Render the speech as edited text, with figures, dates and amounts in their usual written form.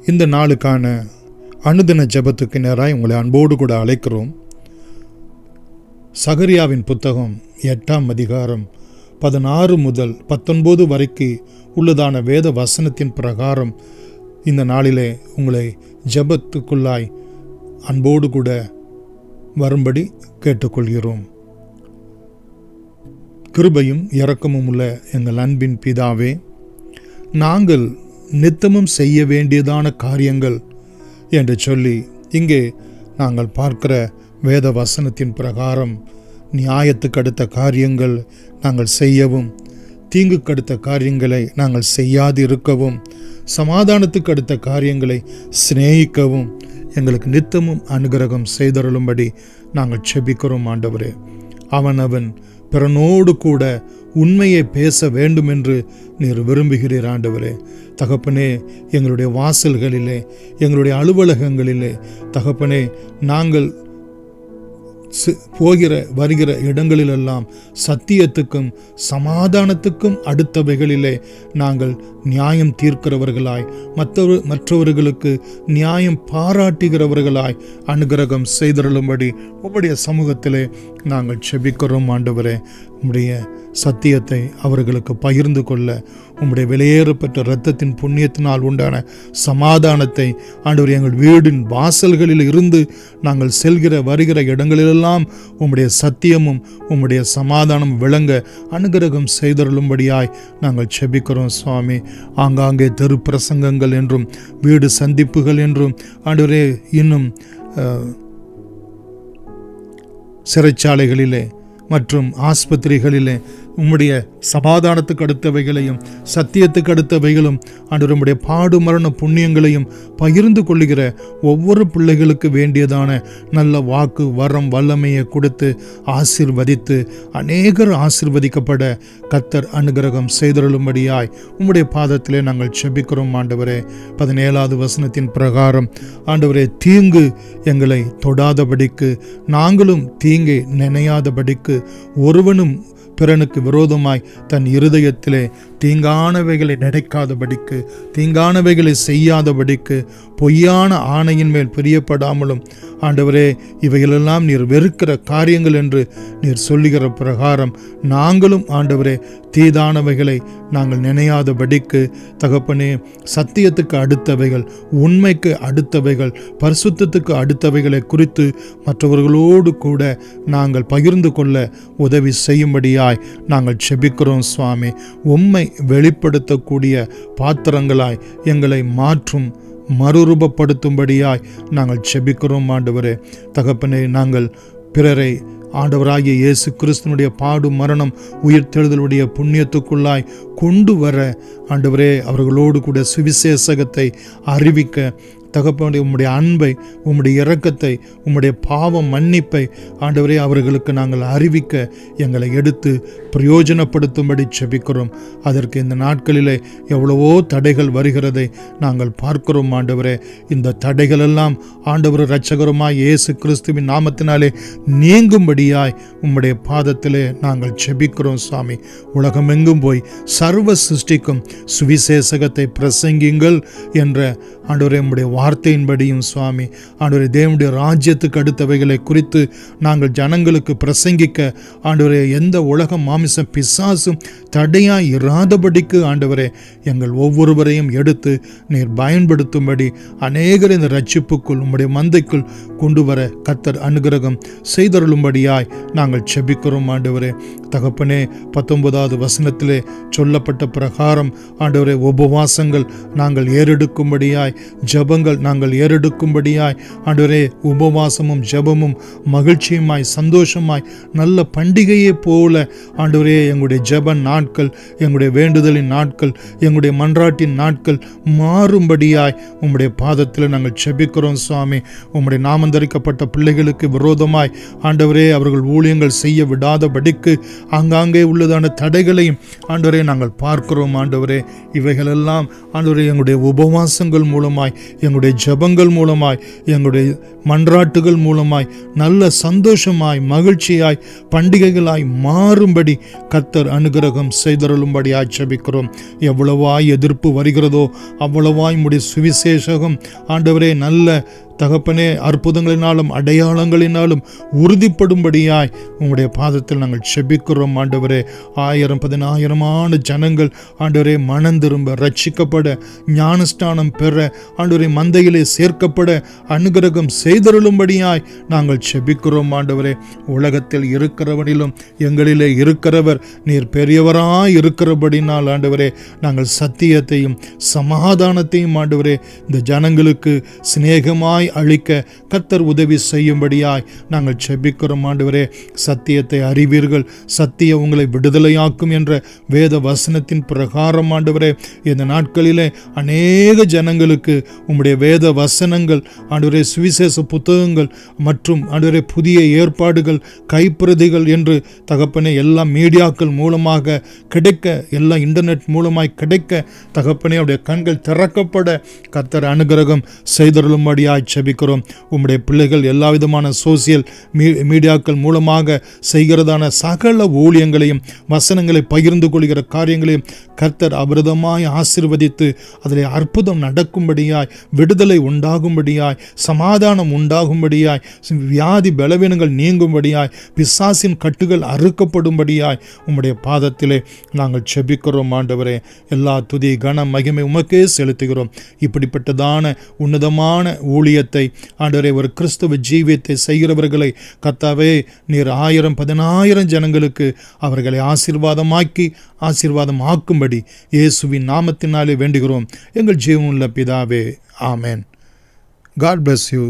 இந்த நாளுக்கான அனுதின ஜெபத்துக்கு நேராக உங்களை அன்போடு கூட அழைக்கிறோம். சகரியாவின் புத்தகம் 8ஆம் அதிகாரம் 16 முதல் 19 வரைக்கும் உள்ளதான வேத வசனத்தின் பிரகாரம் இந்த நாளிலே உங்களை ஜெபத்துக்குள்ளாய் அன்போடு கூட வரும்படி கேட்டுக்கொள்கிறோம். கிருபையும் இரக்கமும் உள்ள எங்கள் அன்பின் பிதாவே, நாங்கள் நித்தமும் செய்ய வேண்டியதான காரியங்கள் என்று சொல்லி இங்கே நாங்கள் பார்க்கிற வேத வசனத்தின் பிரகாரம் நியாயத்துக்கு அடுத்த காரியங்கள் நாங்கள் செய்யவும், தீங்குக்கு அடுத்த காரியங்களை நாங்கள் செய்யாது இருக்கவும், சமாதானத்துக்கு அடுத்த காரியங்களை சிநேகிக்கவும் எங்களுக்கு நித்தமும் அனுகிரகம் செய்தருளும்படி நாங்கள் செபிக்கிறோம். ஆண்டவரே, அவன் பிறனோடு கூட உண்மையை பேச வேண்டும் என்று நீர் விரும்புகிறீர். ஆண்டவரே தகப்பனே, எங்களுடைய வாசல்களிலே, எங்களுடைய அலுவலகங்களிலே தகப்பனே, நாங்கள் போகிற வருகிற இடங்களிலெல்லாம் சத்தியத்துக்கும் சமாதானத்துக்கும் அடுத்தவைகளிலே நாங்கள் நியாயம் தீர்க்கிறவர்களாய், மற்றவர்களுக்கு நியாயம் பாராட்டுகிறவர்களாய் அனுகிரகம் செய்தருளும்படி உம்முடைய சமூகத்திலே நாங்கள் செபிக்கிறோம். ஆண்டவரே, உம்முடைய சத்தியத்தை அவர்களுக்கு பகிர்ந்து கொள்ள உம்முடைய விலையேறப்பட்ட இரத்தத்தின் புண்ணியத்தினால் உண்டான சமாதானத்தை ஆண்டவர் எங்கள் வீடின் வாசல்களில் இருந்து நாங்கள் செல்கிற வருகிற இடங்களிலெல்லாம் உம்முடைய சத்தியமும் உம்முடைய சமாதானம் விளங்க அனுகிரகம் செய்தருளும்படியாய் நாங்கள் செபிக்கிறோம். சுவாமி, ஆங்காங்கே தெரு பிரசங்கங்கள் என்றும் வீடு சந்திப்புகள் என்றும் ஆண்டவரே, இன்னும் சிறைச்சாலைகளிலே மற்றும் ஆஸ்பத்திரிகளிலே உம்முடைய சமாதானத்துக்கு அடுத்தவைகளையும் சத்தியத்துக்கு அடுத்தவைகளும் ஆண்டவர் உம்முடைய பாடு மரண புண்ணியங்களையும் பகிர்ந்து கொள்ளுகிற ஒவ்வொரு பிள்ளைகளுக்கு வேண்டியதான நல்ல வாக்கு வரம் வல்லமையை கொடுத்து ஆசீர்வதித்து அநேகர் ஆசீர்வதிக்கப்பட கர்த்தர் அனுகிரகம் செய்தருளும்படியாய் உம்முடைய பாதத்திலே நாங்கள் செபிக்கிறோம். ஆண்டவரே, 17வது வசனத்தின் பிரகாரம் ஆண்டவரே, தீங்கு எங்களை தொடாதபடிக்கு, நாங்களும் தீங்கை நினையாதபடிக்கு, ஒருவனும் பிறனுக்கு விரோதமாய் தன் இருதயத்திலே தீங்கானவைகளை நினைக்காதபடிக்கு, தீங்கானவைகளை செய்யாதபடிக்கு, பொய்யான ஆணையின் மேல் பிரியப்படாமலும் ஆண்டவரே, இவைகளெல்லாம் நீர் வெறுக்கிற காரியங்கள் என்று நீர் சொல்லுகிற பிரகாரம் நாங்களும் ஆண்டவரே தீதானவைகளை நாங்கள் நினையாதபடிக்கு தகப்பனே, சத்தியத்துக்கு அடுத்தவைகள், உண்மைக்கு அடுத்தவைகள், பரிசுத்தத்துக்கு அடுத்தவைகளை குறித்து மற்றவர்களோடு கூட நாங்கள் பகிர்ந்து கொள்ள உதவி செய்யும்படியாய் நாங்கள் செபிக்கிறோம். சுவாமி, உம்மை வெளிப்படுத்தக்கூடிய பாத்திரங்களாய் எங்களை மாற்றும் மறுரூபப்படுத்தும்படியாய் நாங்கள் செபிக்கிறோம். ஆண்டவரே தகப்பனே, நாங்கள் பிறரை ஆண்டவராகிய இயேசு கிறிஸ்துனுடைய பாடு மரணம் உயிர்த்தெழுதலுடைய புண்ணியத்துக்குள்ளாய் கொண்டு வர ஆண்டவரே, அவர்களோடு கூட சுவிசேஷகத்தை அறிவிக்க தகப்பனுடைய உம்முடைய அன்பை, உம்முடைய இரக்கத்தை, உம்முடைய பாவ மன்னிப்பை ஆண்டவரே அவர்களுக்கு நாங்கள் அறிவிக்க எங்களை எடுத்து பிரயோஜனப்படுத்தும்படி செபிக்கிறோம். அதற்கு இந்த நாட்களிலே எவ்வளவோ தடைகள் வருகிறதை நாங்கள் பார்க்கிறோம். ஆண்டவரே, இந்த தடைகளெல்லாம் ஆண்டவர் இரட்சகருமாய் இயேசு கிறிஸ்துவின் நாமத்தினாலே நீங்கும்படியாய் உம்முடைய பாதத்திலே நாங்கள் செபிக்கிறோம். சுவாமி, உலகமெங்கும் போய் சர்வ சிருஷ்டிக்கும் சுவிசேஷகத்தை பிரசங்கிங்கள் என்ற ஆண்டவரே உம்முடைய வார்த்தையின்படியும் சுவாமி ஆண்டவரே, தேவனுடைய ராஜ்யத்துக்கு அடுத்தவைகளை குறித்து நாங்கள் ஜனங்களுக்கு பிரசங்கிக்க ஆண்டவரே, எந்த உலக மாமிச பிசாசும் தடையாய் இராதபடிக்கு ஆண்டவரே எங்கள் ஒவ்வொருவரையும் எடுத்து நீர் பயன்படுத்தும்படி அநேகர் இந்த ரட்சிப்புக்குள் உம்முடைய மந்தைக்குள் கொண்டு வர கர்த்தர் அனுகிரகம் செய்தருளும்படியாய் நாங்கள் செபிக்கிறோம். ஆண்டவரே தகப்பனே, 19வது வசனத்திலே சொல்லப்பட்ட பிரகாரம் ஆண்டவரே, உபவாசங்கள் நாங்கள் ஏறெடுக்கும்படியாய், ஜபங்கள் நாங்கள் ஏறெடுக்கும்படியாய் ஆண்டவரே, உபவாசமும் ஜபமும் மகிழ்ச்சியுமாய் சந்தோஷமாய் நல்ல பண்டிகையை போல ஆண்டவரே எங்களுடைய ஜப நாட்கள், எங்களுடைய வேண்டுதலின் நாட்கள், எங்களுடைய மன்றாட்டின் நாட்கள் மாறும்படியாய் உம்முடைய பாதத்தில் நாங்கள் செபிக்கிறோம். சுவாமி, உம்முடைய நாமந்தரிக்கப்பட்ட பிள்ளைகளுக்கு விரோதமாய் ஆண்டவரே அவர்கள் ஊழியங்கள் செய்ய விடாதபடிக்கு ஆங்காங்கே உள்ளதான தடைகளையும் ஆண்டவரே நாங்கள் பார்க்கிறோம். ஆண்டவரே, இவைகளெல்லாம் ஆண்டவரே எங்களுடைய உபவாசங்கள் மூலமாய், எங்களுடைய ஜபங்கள் மூலமாய், எங்களுடைய மன்றாட்டுகள் மூலமாய் நல்ல சந்தோஷமாய் மகிழ்ச்சியாய் பண்டிகைகளாய் மாறும்படி கர்த்தர் அனுகிரகம் அற்புதம் செய்தருளும்படியாய் ஜெபிக்கிறோம். எவ்வளவாய் எதிர்ப்பு வருகிறதோ அவ்வளவாய் உம்முடைய சுவிசேஷகம் ஆண்டவரே நல்ல தகப்பனே அற்புதங்களினாலும் அடையாளங்களினாலும் உறுதிப்படும்படியாய் உங்களுடைய பாதத்தில் நாங்கள் செபிக்கிறோம். ஆண்டவரே 1000-10,000 ஜனங்கள் ஆண்டவரே மனம் திரும்ப ரட்சிக்கப்பட ஞானஸ்நானம் பெற ஆண்டவரே மந்தையிலே சேர்க்கப்பட அனுகிரகம் செய்தருளும்படியாய் நாங்கள் செபிக்கிறோம். ஆண்டவரே உலகத்தில் இருக்கிறவனிலும் எங்களிலே இருக்கிறவர் நீர் பெரியவராய் இருக்கிறபடினால் ஆண்டவரே நாங்கள் சத்தியத்தையும் சமாதானத்தையும் ஆண்டவரே இந்த ஜனங்களுக்கு சிநேகமாய் அளிக்க கர்த்தர் உதவி செய்யும்படியாய் நாங்கள் செபிக்கிறோம். ஆண்டவரே சத்தியத்தை அறிவீர்கள், சத்தியம் உங்களை விடுதலையாக்கும் என்ற வேத வசனத்தின் பிரகாரம் ஆண்டவரே இந்த நாட்களிலே அநேக ஜனங்களுக்கு உம்முடைய வேத வசனங்கள் ஆண்டவரே சுவிசேஷ புத்தகங்கள் மற்றும் ஆண்டவரே புதிய ஏற்பாடுகள் கைப்பிரதிகள் என்று தகப்பனே எல்லா மீடியாக்கள் மூலமாக கிடைக்க, எல்லா இன்டர்நெட் மூலமாய் கிடைக்க தகப்பனே அவருடைய கண்கள் திறக்கப்பட கர்த்தர் அனுகிரகம் செய்தருளும்படியாய் செபிக்கிறோம். உம்முடைய பிள்ளைகள் எல்லா விதமான சோசியல் மீடியாக்கள் மூலமாக செய்கிறதான சகல ஊழியங்களையும் வசனங்களை பகிர்ந்து கொள்கிற காரியங்களையும் கர்த்தர் அபிரதமாய் ஆசீர்வதித்து அதில் அற்புதம் நடக்கும்படியாய், விடுதலை உண்டாகும்படியாய், சமாதானம் உண்டாகும்படியாய், வியாதி பலவீனங்கள் நீங்கும்படியாய், பிசாசின் கட்டுகள் அறுக்கப்படும்படியாய் உம்முடைய பாதத்திலே நாங்கள் செபிக்கிறோம். ஆண்டவரே எல்லா துதி கன மகிமை உமக்கே செலுத்துகிறோம். இப்படிப்பட்டதான உன்னதமான ஊழியத்தை ஆண்டவரே ஒரு கிறிஸ்தவ ஜீவியத்தை செய்கிறவர்களை கர்த்தாவே நீர் 1000-10,000 ஜனங்களுக்கு அவர்களை ஆசீர்வாதம் ஆக்கும்படி இயேசுவின் நாமத்தினாலே வேண்டுகிறோம் எங்கள் ஜீவனுள்ள பிதாவே. ஆமென். God bless you.